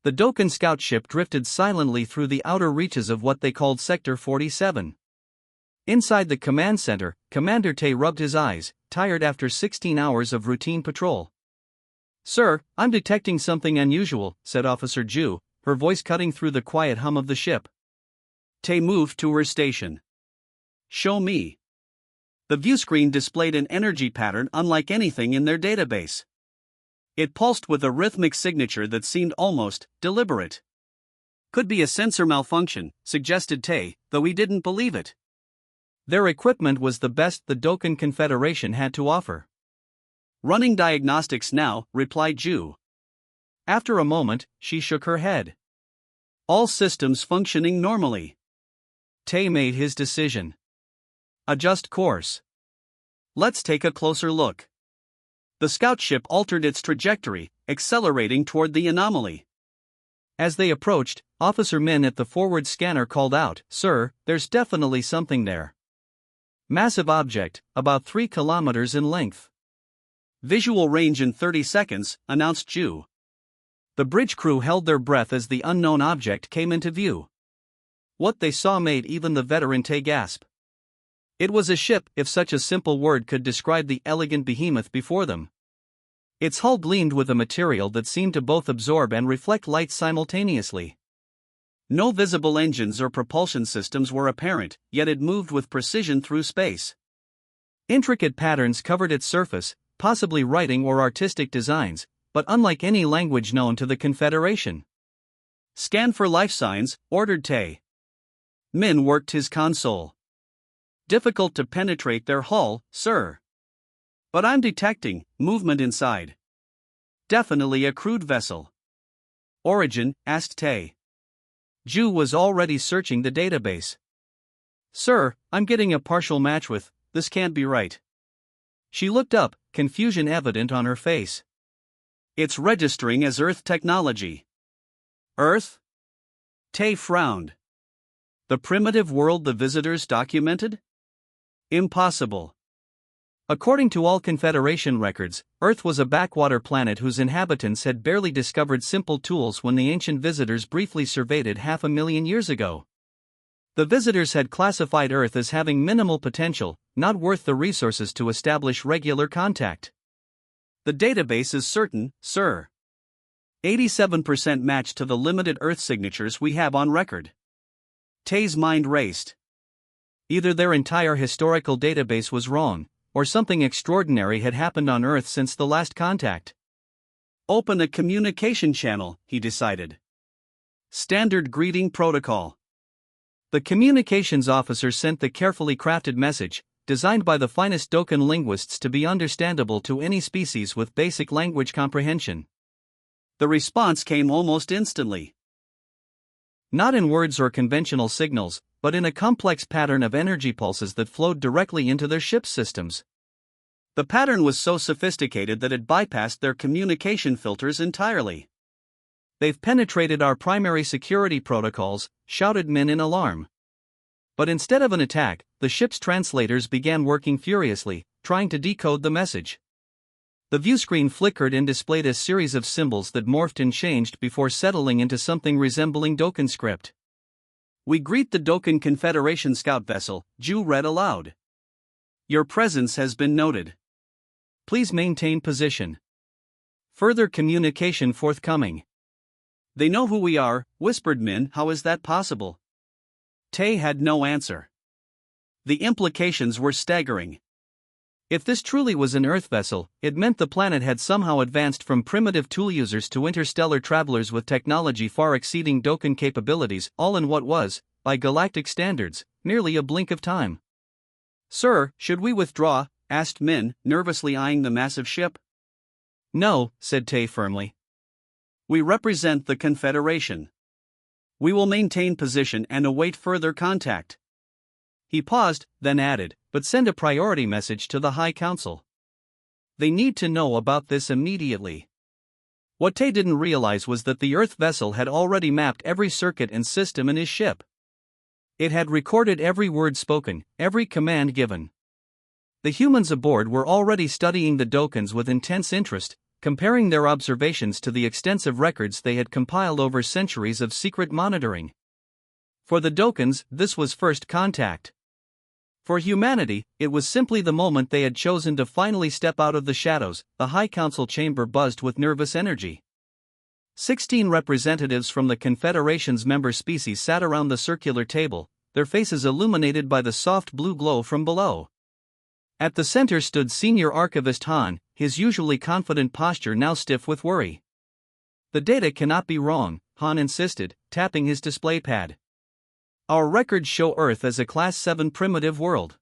The Dokkan scout ship drifted silently through the outer reaches of what they called Sector 47. Inside the command center, Commander Tay rubbed his eyes, tired after 16 hours of routine patrol. "Sir, I'm detecting something unusual," said Officer Ju, her voice cutting through the quiet hum of the ship. Tay moved to her station. "Show me." The viewscreen displayed an energy pattern unlike anything in their database. It pulsed with a rhythmic signature that seemed almost deliberate. "Could be a sensor malfunction," suggested Tay, though he didn't believe it. Their equipment was the best the Dokkan Confederation had to offer. "Running diagnostics now," replied Ju. After a moment, she shook her head. "All systems functioning normally." Tay made his decision. "Adjust course. Let's take a closer look." The scout ship altered its trajectory, accelerating toward the anomaly. As they approached, Officer Min at the forward scanner called out, "Sir, there's definitely something there. Massive object, about 3 kilometers in length." "Visual range in 30 seconds, announced Ju. The bridge crew held their breath as the unknown object came into view. What they saw made even the veteran Tay gasp. It was a ship, if such a simple word could describe the elegant behemoth before them. Its hull gleamed with a material that seemed to both absorb and reflect light simultaneously. No visible engines or propulsion systems were apparent, yet it moved with precision through space. Intricate patterns covered its surface, possibly writing or artistic designs, but unlike any language known to the Confederation. "Scan for life signs," ordered Tay. Min worked his console. "Difficult to penetrate their hull, sir. But I'm detecting movement inside. Definitely a crewed vessel." "Origin?" asked Tay. Ju was already searching the database. "Sir, I'm getting a partial match with, this can't be right." She looked up, confusion evident on her face. "It's registering as Earth technology." "Earth?" Tay frowned. "The primitive world the visitors documented? Impossible. According to all Confederation records, Earth was a backwater planet whose inhabitants had barely discovered simple tools when the ancient visitors briefly surveyed it 500,000 years ago. The visitors had classified Earth as having minimal potential, not worth the resources to establish regular contact. "The database is certain, sir. 87% match to the limited Earth signatures we have on record." Tay's mind raced. Either their entire historical database was wrong, or something extraordinary had happened on Earth since the last contact. "Open a communication channel," he decided. "Standard greeting protocol." The communications officer sent the carefully crafted message, designed by the finest Dokkan linguists to be understandable to any species with basic language comprehension. The response came almost instantly. Not in words or conventional signals, but in a complex pattern of energy pulses that flowed directly into their ship's systems. The pattern was so sophisticated that it bypassed their communication filters entirely. "They've penetrated our primary security protocols," shouted Min in alarm. But instead of an attack, the ship's translators began working furiously, trying to decode the message. The viewscreen flickered and displayed a series of symbols that morphed and changed before settling into something resembling Dokkan script. "We greet the Dokkan Confederation scout vessel," Ju read aloud. "Your presence has been noted. Please maintain position. Further communication forthcoming." "They know who we are," whispered Min. "How is that possible?" Tay had no answer. The implications were staggering. If this truly was an Earth vessel, it meant the planet had somehow advanced from primitive tool users to interstellar travelers with technology far exceeding Dokkan capabilities, all in what was, by galactic standards, merely a blink of time. "Sir, should we withdraw?" asked Min, nervously eyeing the massive ship. "No," said Tay firmly. "We represent the Confederation. We will maintain position and await further contact." He paused, then added, "But send a priority message to the High Council. They need to know about this immediately." What Tay didn't realize was that the Earth vessel had already mapped every circuit and system in his ship. It had recorded every word spoken, every command given. The humans aboard were already studying the Dokkans with intense interest, comparing their observations to the extensive records they had compiled over centuries of secret monitoring. For the Dokans, this was first contact. For humanity, it was simply the moment they had chosen to finally step out of the shadows. The High Council chamber buzzed with nervous energy. 16 representatives from the Confederation's member species sat around the circular table, their faces illuminated by the soft blue glow from below. At the center stood Senior Archivist Han, his usually confident posture now stiff with worry. "The data cannot be wrong," Han insisted, tapping his display pad. "Our records show Earth as a Class 7 primitive world.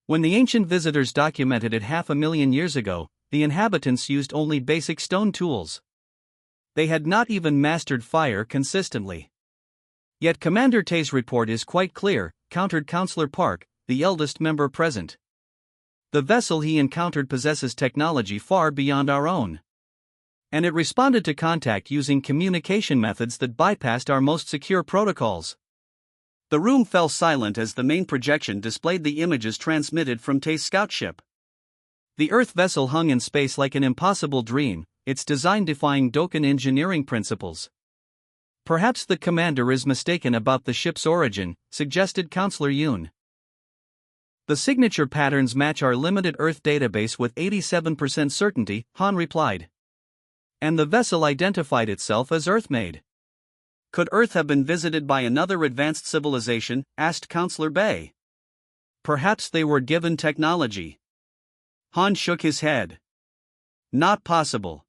When the ancient visitors documented it 500,000 years ago, the inhabitants used only basic stone tools. They had not even mastered fire consistently." "Yet Commander Tay's report is quite clear," countered Counselor Park, the eldest member present. "The vessel he encountered possesses technology far beyond our own. And it responded to contact using communication methods that bypassed our most secure protocols." The room fell silent as the main projection displayed the images transmitted from Tay's scout ship. The Earth vessel hung in space like an impossible dream, its design defying Dokan engineering principles. "Perhaps the commander is mistaken about the ship's origin," suggested Counselor Yoon. "The signature patterns match our limited Earth database with 87% certainty," Han replied. "And the vessel identified itself as Earth-made." "Could Earth have been visited by another advanced civilization?" asked Counselor Bay. "Perhaps they were given technology." Han shook his head. "Not possible.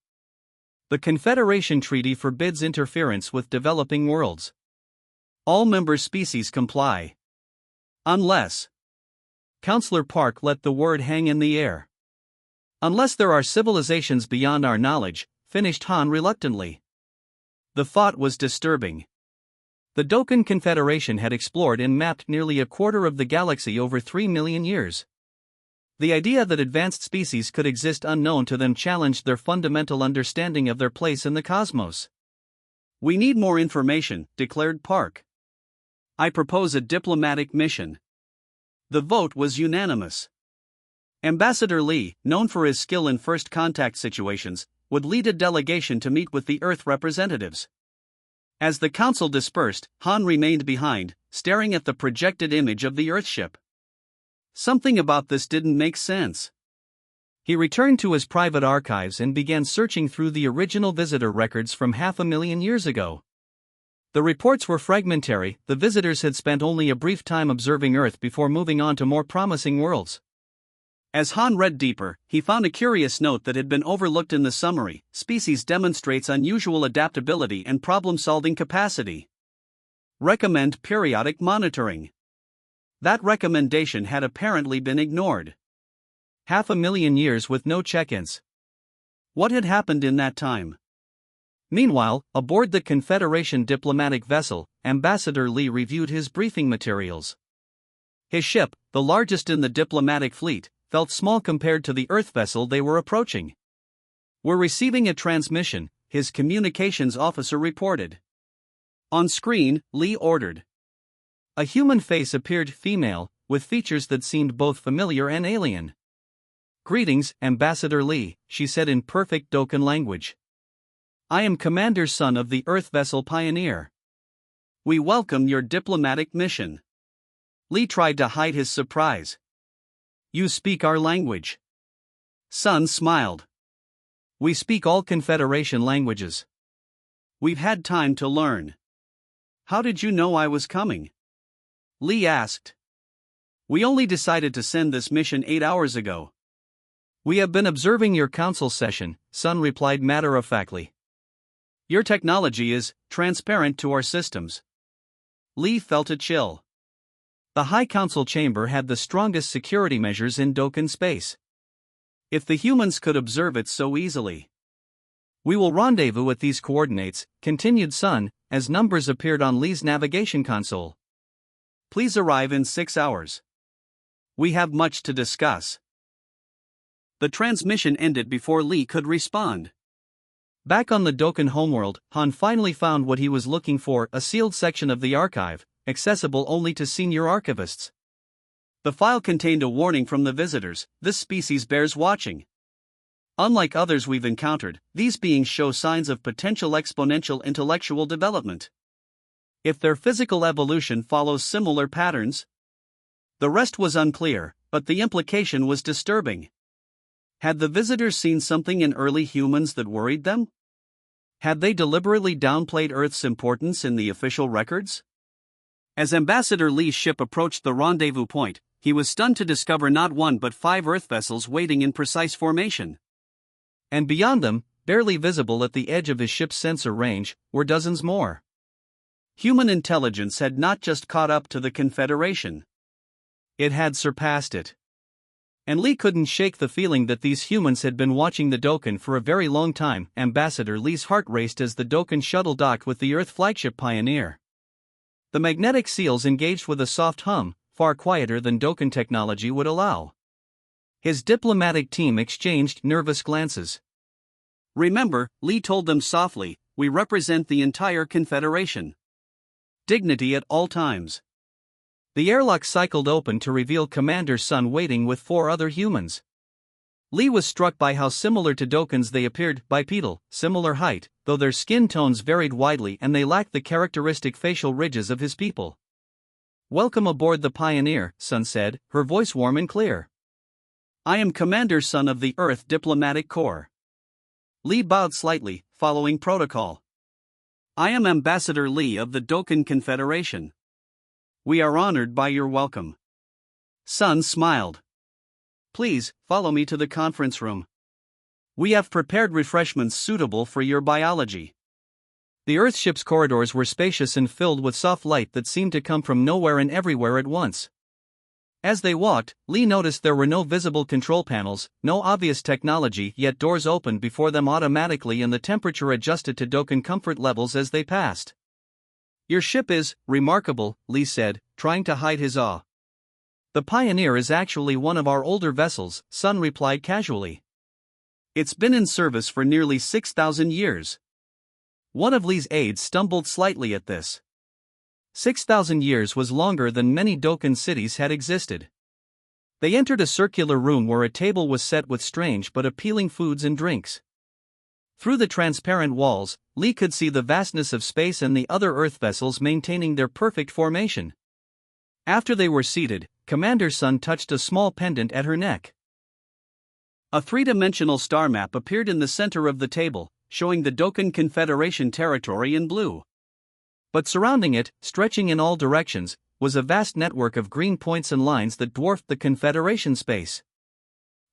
The Confederation Treaty forbids interference with developing worlds. All member species comply. Unless..." Counselor Park let the word hang in the air. "Unless there are civilizations beyond our knowledge," finished Han reluctantly. The thought was disturbing. The Dokan Confederation had explored and mapped nearly a quarter of the galaxy over 3 million years. The idea that advanced species could exist unknown to them challenged their fundamental understanding of their place in the cosmos. "We need more information," declared Park. "I propose a diplomatic mission." The vote was unanimous. Ambassador Lee, known for his skill in first contact situations, would lead a delegation to meet with the Earth representatives. As the council dispersed, Han remained behind, staring at the projected image of the Earthship. Something about this didn't make sense. He returned to his private archives and began searching through the original visitor records from 500,000 years ago. The reports were fragmentary. The visitors had spent only a brief time observing Earth before moving on to more promising worlds. As Han read deeper, he found a curious note that had been overlooked in the summary: "Species demonstrates unusual adaptability and problem-solving capacity. Recommend periodic monitoring." That recommendation had apparently been ignored. 500,000 years with no check-ins. What had happened in that time? Meanwhile, aboard the Confederation diplomatic vessel, Ambassador Lee reviewed his briefing materials. His ship, the largest in the diplomatic fleet, felt small compared to the Earth vessel they were approaching. "We're receiving a transmission," his communications officer reported. On screen, Lee ordered. A human face appeared, female, with features that seemed both familiar and alien. "Greetings, Ambassador Lee," she said in perfect Dokan language. "I am Commander Sun of the Earth vessel Pioneer. We welcome your diplomatic mission." Lee tried to hide his surprise. "You speak our language?" Sun smiled. "We speak all Confederation languages. We've had time to learn." "How did you know I was coming?" Lee asked. "We only decided to send this mission 8 hours ago." "We have been observing your council session," Sun replied matter-of-factly. "Your technology is transparent to our systems." Lee felt a chill. The High Council chamber had the strongest security measures in Dokan space. If the humans could observe it so easily. "We will rendezvous at these coordinates," continued Sun, as numbers appeared on Lee's navigation console. "Please arrive in 6 hours. We have much to discuss." The transmission ended before Lee could respond. Back on the Dokan homeworld, Han finally found what he was looking for: a sealed section of the archive, accessible only to senior archivists. The file contained a warning from the visitors: "This species bears watching. Unlike others we've encountered, these beings show signs of potential exponential intellectual development. If their physical evolution follows similar patterns, the rest was unclear, but the implication was disturbing. Had the visitors seen something in early humans that worried them? Had they deliberately downplayed Earth's importance in the official records? As Ambassador Lee's ship approached the rendezvous point, he was stunned to discover not one but 5 Earth vessels waiting in precise formation. And beyond them, barely visible at the edge of his ship's sensor range, were dozens more. Human intelligence had not just caught up to the Confederation. It had surpassed it. And Lee couldn't shake the feeling that these humans had been watching the Dokkan for a very long time. Ambassador Lee's heart raced as the Dokkan shuttle docked with the Earth flagship Pioneer. The magnetic seals engaged with a soft hum, far quieter than Dokkan technology would allow. His diplomatic team exchanged nervous glances. "Remember," Lee told them softly, "we represent the entire Confederation. Dignity at all times." The airlock cycled open to reveal Commander Sun waiting with 4 other humans. Lee was struck by how similar to Dokkans they appeared, bipedal, similar height, though their skin tones varied widely and they lacked the characteristic facial ridges of his people. "Welcome aboard the Pioneer," Sun said, her voice warm and clear. "I am Commander Sun of the Earth Diplomatic Corps." Lee bowed slightly, following protocol. "I am Ambassador Lee of the Dokkan Confederation. We are honored by your welcome." Sun smiled. "Please, follow me to the conference room. We have prepared refreshments suitable for your biology." The Earthship's corridors were spacious and filled with soft light that seemed to come from nowhere and everywhere at once. As they walked, Lee noticed there were no visible control panels, no obvious technology, yet doors opened before them automatically and the temperature adjusted to Dokkan comfort levels as they passed. "Your ship is remarkable," Lee said, trying to hide his awe. "The Pioneer is actually one of our older vessels," Sun replied casually. "It's been in service for nearly 6,000 years. One of Lee's aides stumbled slightly at this. 6,000 years was longer than many Dokkan cities had existed. They entered a circular room where a table was set with strange but appealing foods and drinks. Through the transparent walls, Lee could see the vastness of space and the other Earth vessels maintaining their perfect formation. After they were seated, Commander Sun touched a small pendant at her neck. A 3-dimensional star map appeared in the center of the table, showing the Dokkan Confederation territory in blue. But surrounding it, stretching in all directions, was a vast network of green points and lines that dwarfed the Confederation space.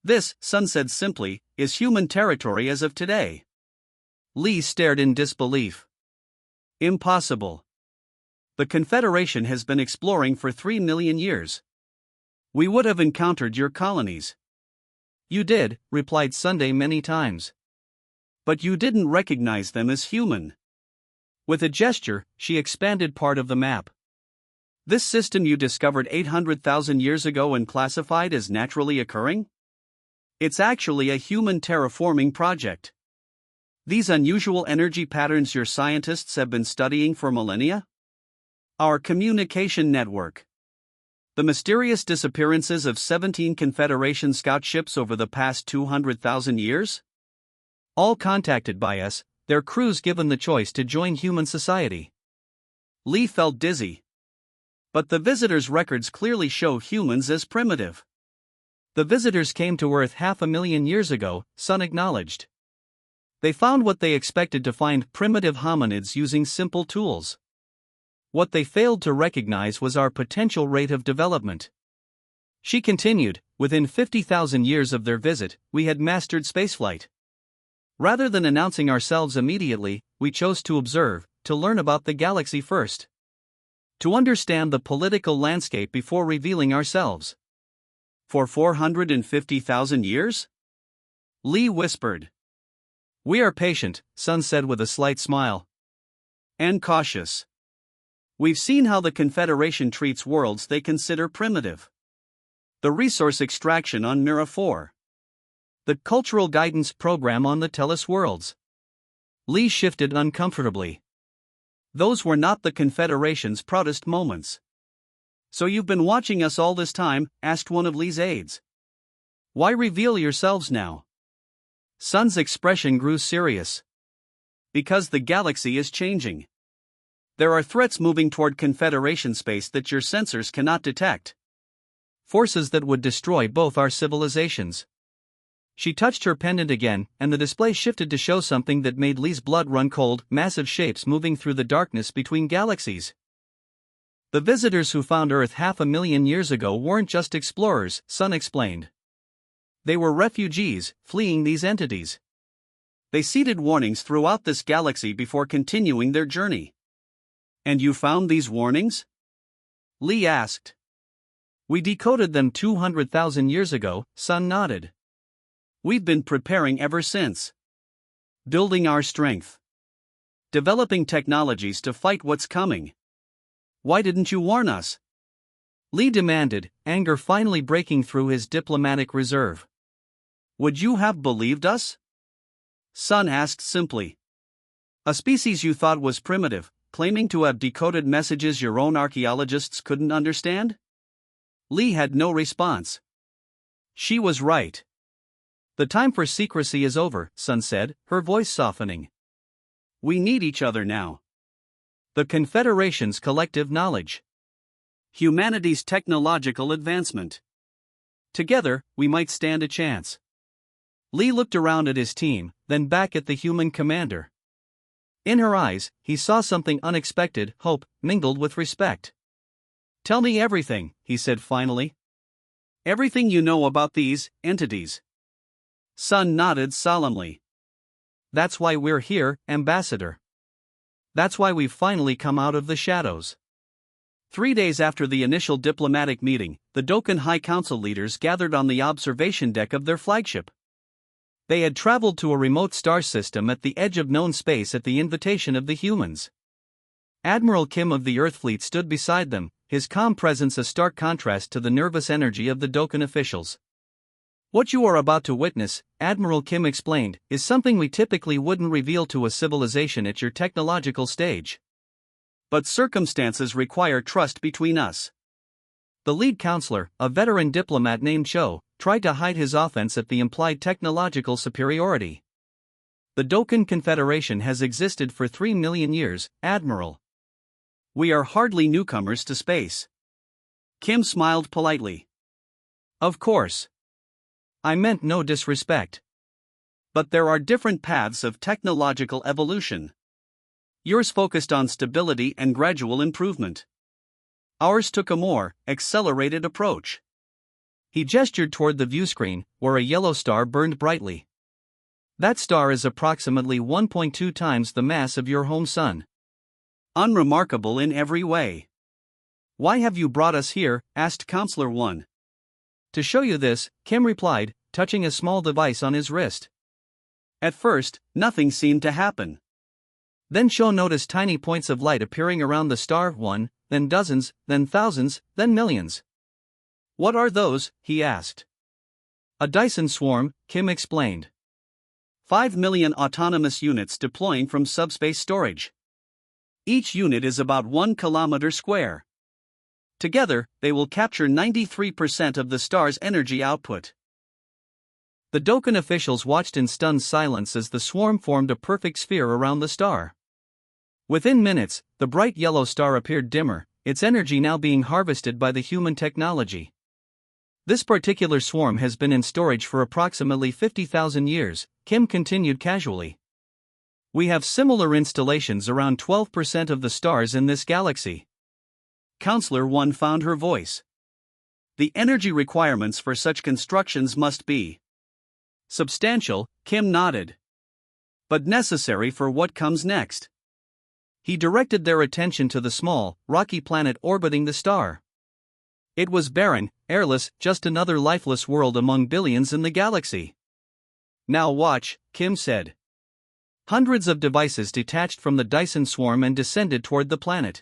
"This," Sun said simply, "is human territory as of today." Lee stared in disbelief. "Impossible. The Confederation has been exploring for 3 million years. We would have encountered your colonies." "You did," replied Sunday many times. "But you didn't recognize them as human." With a gesture, she expanded part of the map. "This system you discovered 800,000 years ago and classified as naturally occurring? It's actually a human terraforming project. These unusual energy patterns your scientists have been studying for millennia? Our communication network. The mysterious disappearances of 17 Confederation scout ships over the past 200,000 years? All contacted by us, their crews given the choice to join human society." Lee felt dizzy. But the visitors' records clearly show humans as primitive. "The visitors came to Earth 500,000 years ago," Sun acknowledged. "They found what they expected to find: primitive hominids using simple tools. What they failed to recognize was our potential rate of development." She continued, "Within 50,000 years of their visit, we had mastered spaceflight. Rather than announcing ourselves immediately, we chose to observe, to learn about the galaxy first. To understand the political landscape before revealing ourselves." "For 450,000 years?" Lee whispered. "We are patient," Sun said with a slight smile. "And cautious. We've seen how the Confederation treats worlds they consider primitive. The resource extraction on Mira 4. The cultural guidance program on the Tellus worlds." Lee shifted uncomfortably. "Those were not the Confederation's proudest moments." "So you've been watching us all this time?" asked one of Lee's aides. "Why reveal yourselves now?" Sun's expression grew serious. Because the galaxy is changing. There are threats moving toward Confederation space that your sensors cannot detect. Forces that would destroy both our civilizations. She touched her pendant again, and the display shifted to show something that made Lee's blood run cold, massive shapes moving through the darkness between galaxies. The visitors who found Earth 500,000 years ago weren't just explorers, Sun explained. They were refugees, fleeing these entities. They seeded warnings throughout this galaxy before continuing their journey. And you found these warnings? Lee asked. We decoded them 200,000 years ago, Sun nodded. We've been preparing ever since. Building our strength. Developing technologies to fight what's coming. Why didn't you warn us? Lee demanded, anger finally breaking through his diplomatic reserve. Would you have believed us? Sun asked simply. A species you thought was primitive, claiming to have decoded messages your own archaeologists couldn't understand? Lee had no response. She was right. The time for secrecy is over, Sun said, her voice softening. We need each other now. The Confederation's collective knowledge. Humanity's technological advancement. Together, we might stand a chance. Lee looked around at his team, then back at the human commander. In her eyes, he saw something unexpected, hope, mingled with respect. Tell me everything, he said finally. Everything you know about these entities. Sun nodded solemnly. That's why we're here, Ambassador. That's why we've finally come out of the shadows. 3 days after the initial diplomatic meeting, the Dokkan High Council leaders gathered on the observation deck of their flagship. They had traveled to a remote star system at the edge of known space at the invitation of the humans. Admiral Kim of the Earth Fleet stood beside them, his calm presence a stark contrast to the nervous energy of the Dokkan officials. What you are about to witness, Admiral Kim explained, is something we typically wouldn't reveal to a civilization at your technological stage. But circumstances require trust between us. The lead counselor, a veteran diplomat named Cho, tried to hide his offense at the implied technological superiority. The Dokkan Confederation has existed for 3 million years, Admiral. We are hardly newcomers to space. Kim smiled politely. Of course. I meant no disrespect. But there are different paths of technological evolution. Yours focused on stability and gradual improvement. Ours took a more accelerated approach. He gestured toward the viewscreen, where a yellow star burned brightly. That star is approximately 1.2 times the mass of your home sun. Unremarkable in every way. Why have you brought us here? Asked Counselor 1. To show you this, Kim replied, touching a small device on his wrist. At first, nothing seemed to happen. Then Cho noticed tiny points of light appearing around the star, one, then dozens, then thousands, then millions. What are those? He asked. A Dyson swarm, Kim explained. 5 million autonomous units deploying from subspace storage. Each unit is about 1 kilometer square. Together, they will capture 93% of the star's energy output. The Dokkan officials watched in stunned silence as the swarm formed a perfect sphere around the star. Within minutes, the bright yellow star appeared dimmer, its energy now being harvested by the human technology. This particular swarm has been in storage for approximately 50,000 years, Kim continued casually. We have similar installations around 12% of the stars in this galaxy. Counselor 1 found her voice. The energy requirements for such constructions must be substantial, Kim nodded. But necessary for what comes next. He directed their attention to the small, rocky planet orbiting the star. It was barren, airless, just another lifeless world among billions in the galaxy. Now watch, Kim said. Hundreds of devices detached from the Dyson swarm and descended toward the planet.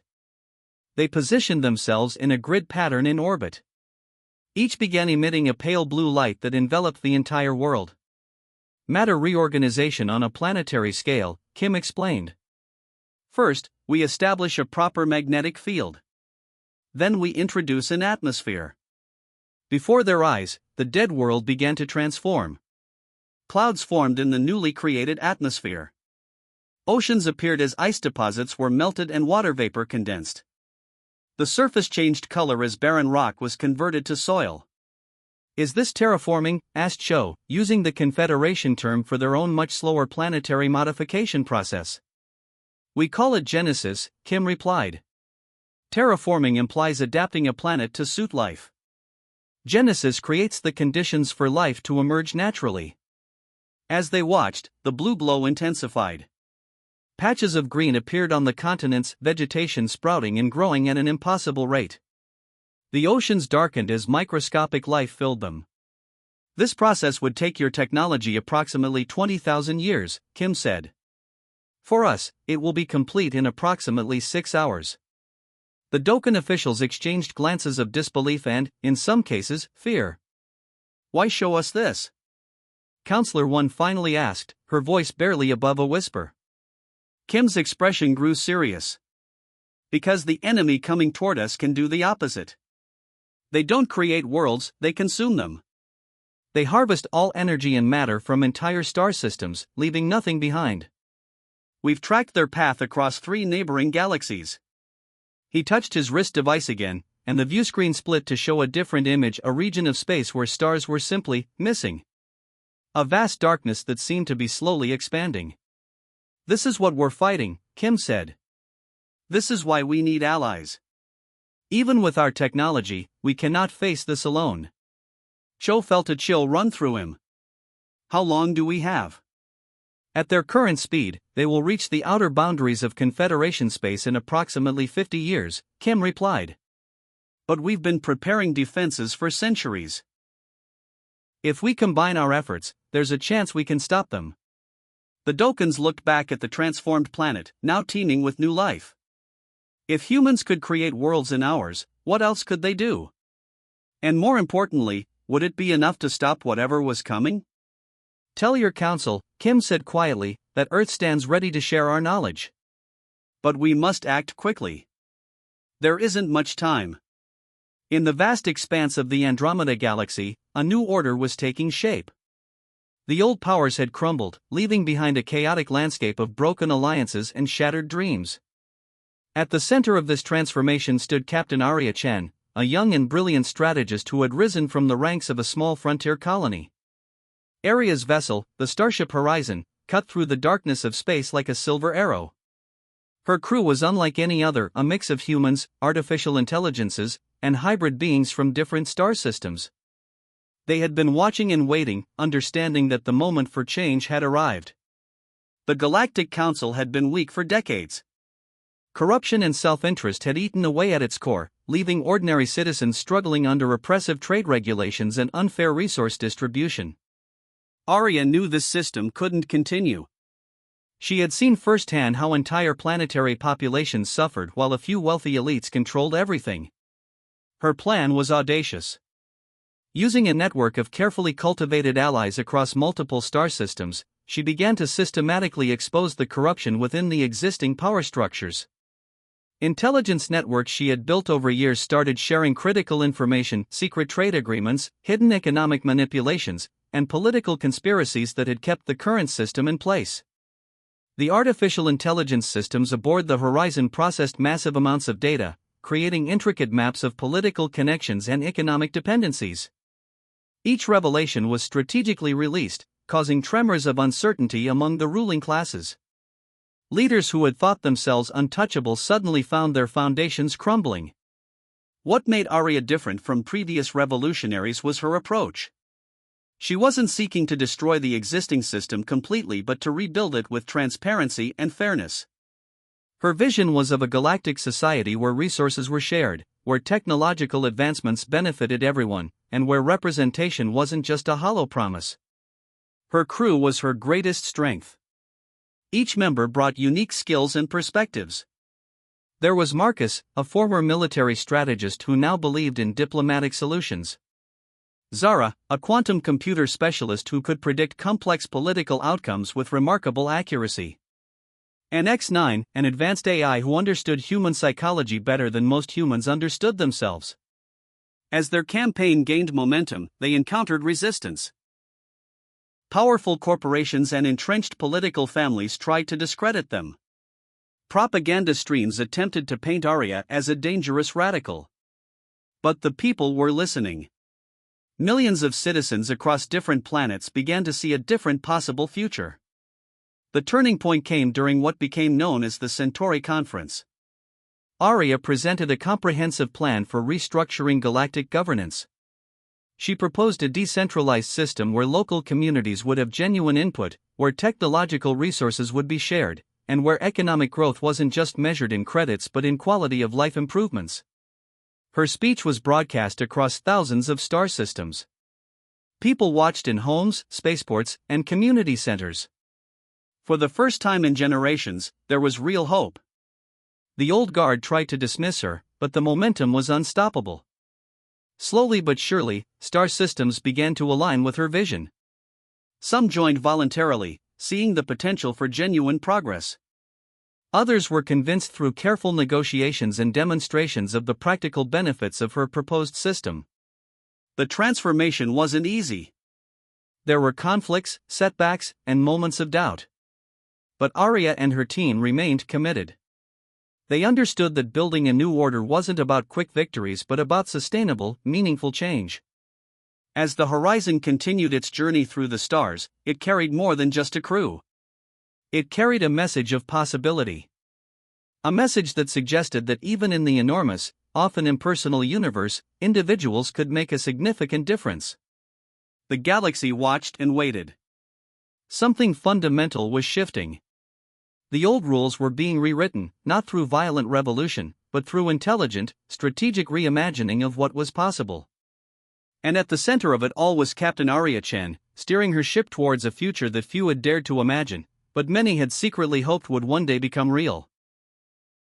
They positioned themselves in a grid pattern in orbit. Each began emitting a pale blue light that enveloped the entire world. Matter reorganization on a planetary scale, Kim explained. First, we establish a proper magnetic field. Then we introduce an atmosphere. Before their eyes, the dead world began to transform. clouds formed in the newly created atmosphere. Oceans appeared as ice deposits were melted and water vapor condensed. The surface changed color as barren rock was converted to soil. "Is this terraforming?" asked Cho, using the Confederation term for their own much slower planetary modification process. "We call it genesis," Kim replied. "Terraforming implies adapting a planet to suit life. Genesis creates the conditions for life to emerge naturally." As they watched, the blue glow intensified. Patches of green appeared on the continents, vegetation sprouting and growing at an impossible rate. The oceans darkened as microscopic life filled them. "This process would take your technology approximately 20,000 years, Kim said. "For us, it will be complete in approximately 6 hours." The Dokkan officials exchanged glances of disbelief and, in some cases, fear. "Why show us this?" Counselor 1 finally asked, her voice barely above a whisper. Kim's expression grew serious. "Because the enemy coming toward us can do the opposite. They don't create worlds, they consume them. They harvest all energy and matter from entire star systems, leaving nothing behind. We've tracked their path across 3 neighboring galaxies." He touched his wrist device again, and the viewscreen split to show a different image, a region of space where stars were simply missing. A vast darkness that seemed to be slowly expanding. "This is what we're fighting," Kim said. "This is why we need allies. Even with our technology, we cannot face this alone." Cho felt a chill run through him. "How long do we have?" "At their current speed, they will reach the outer boundaries of Confederation space in approximately 50 years, Kim replied. "But we've been preparing defenses for centuries. If we combine our efforts, there's a chance we can stop them." The Dokkans looked back at the transformed planet, now teeming with new life. If humans could create worlds in hours, what else could they do? And more importantly, would it be enough to stop whatever was coming? "Tell your council," Kim said quietly, "that Earth stands ready to share our knowledge. But we must act quickly. There isn't much time." In the vast expanse of the Andromeda Galaxy, a new order was taking shape. The old powers had crumbled, leaving behind a chaotic landscape of broken alliances and shattered dreams. At the center of this transformation stood Captain Arya Chen, a young and brilliant strategist who had risen from the ranks of a small frontier colony. Arya's vessel, the Starship Horizon, cut through the darkness of space like a silver arrow. Her crew was unlike any other, a mix of humans, artificial intelligences, and hybrid beings from different star systems. They had been watching and waiting, understanding that the moment for change had arrived. The Galactic Council had been weak for decades. Corruption and self-interest had eaten away at its core, leaving ordinary citizens struggling under oppressive trade regulations and unfair resource distribution. Arya knew this system couldn't continue. She had seen firsthand how entire planetary populations suffered while a few wealthy elites controlled everything. Her plan was audacious. Using a network of carefully cultivated allies across multiple star systems, she began to systematically expose the corruption within the existing power structures. Intelligence networks she had built over years started sharing critical information, secret trade agreements, hidden economic manipulations, and political conspiracies that had kept the current system in place. The artificial intelligence systems aboard the Horizon processed massive amounts of data, creating intricate maps of political connections and economic dependencies. Each revelation was strategically released, causing tremors of uncertainty among the ruling classes. Leaders who had thought themselves untouchable suddenly found their foundations crumbling. What made Arya different from previous revolutionaries was her approach. She wasn't seeking to destroy the existing system completely but to rebuild it with transparency and fairness. Her vision was of a galactic society where resources were shared, where technological advancements benefited everyone, and where representation wasn't just a hollow promise. Her crew was her greatest strength. Each member brought unique skills and perspectives. There was Marcus, a former military strategist who now believed in diplomatic solutions. Zara, a quantum computer specialist who could predict complex political outcomes with remarkable accuracy. And X9, an advanced AI who understood human psychology better than most humans understood themselves. As their campaign gained momentum, they encountered resistance. Powerful corporations and entrenched political families tried to discredit them. Propaganda streams attempted to paint Arya as a dangerous radical. But the people were listening. Millions of citizens across different planets began to see a different possible future. The turning point came during what became known as the Centauri Conference. Arya presented a comprehensive plan for restructuring galactic governance. She proposed a decentralized system where local communities would have genuine input, where technological resources would be shared, and where economic growth wasn't just measured in credits but in quality of life improvements. Her speech was broadcast across thousands of star systems. People watched in homes, spaceports, and community centers. For the first time in generations, there was real hope. The old guard tried to dismiss her, but the momentum was unstoppable. Slowly but surely, star systems began to align with her vision. Some joined voluntarily, seeing the potential for genuine progress. Others were convinced through careful negotiations and demonstrations of the practical benefits of her proposed system. The transformation wasn't easy. There were conflicts, setbacks, and moments of doubt. But Arya and her team remained committed. They understood that building a new order wasn't about quick victories but about sustainable, meaningful change. As the Horizon continued its journey through the stars, it carried more than just a crew. It carried a message of possibility. A message that suggested that even in the enormous, often impersonal universe, individuals could make a significant difference. The galaxy watched and waited. Something fundamental was shifting. The old rules were being rewritten, not through violent revolution, but through intelligent, strategic reimagining of what was possible. And at the center of it all was Captain Arya Chen, steering her ship towards a future that few had dared to imagine, but many had secretly hoped would one day become real.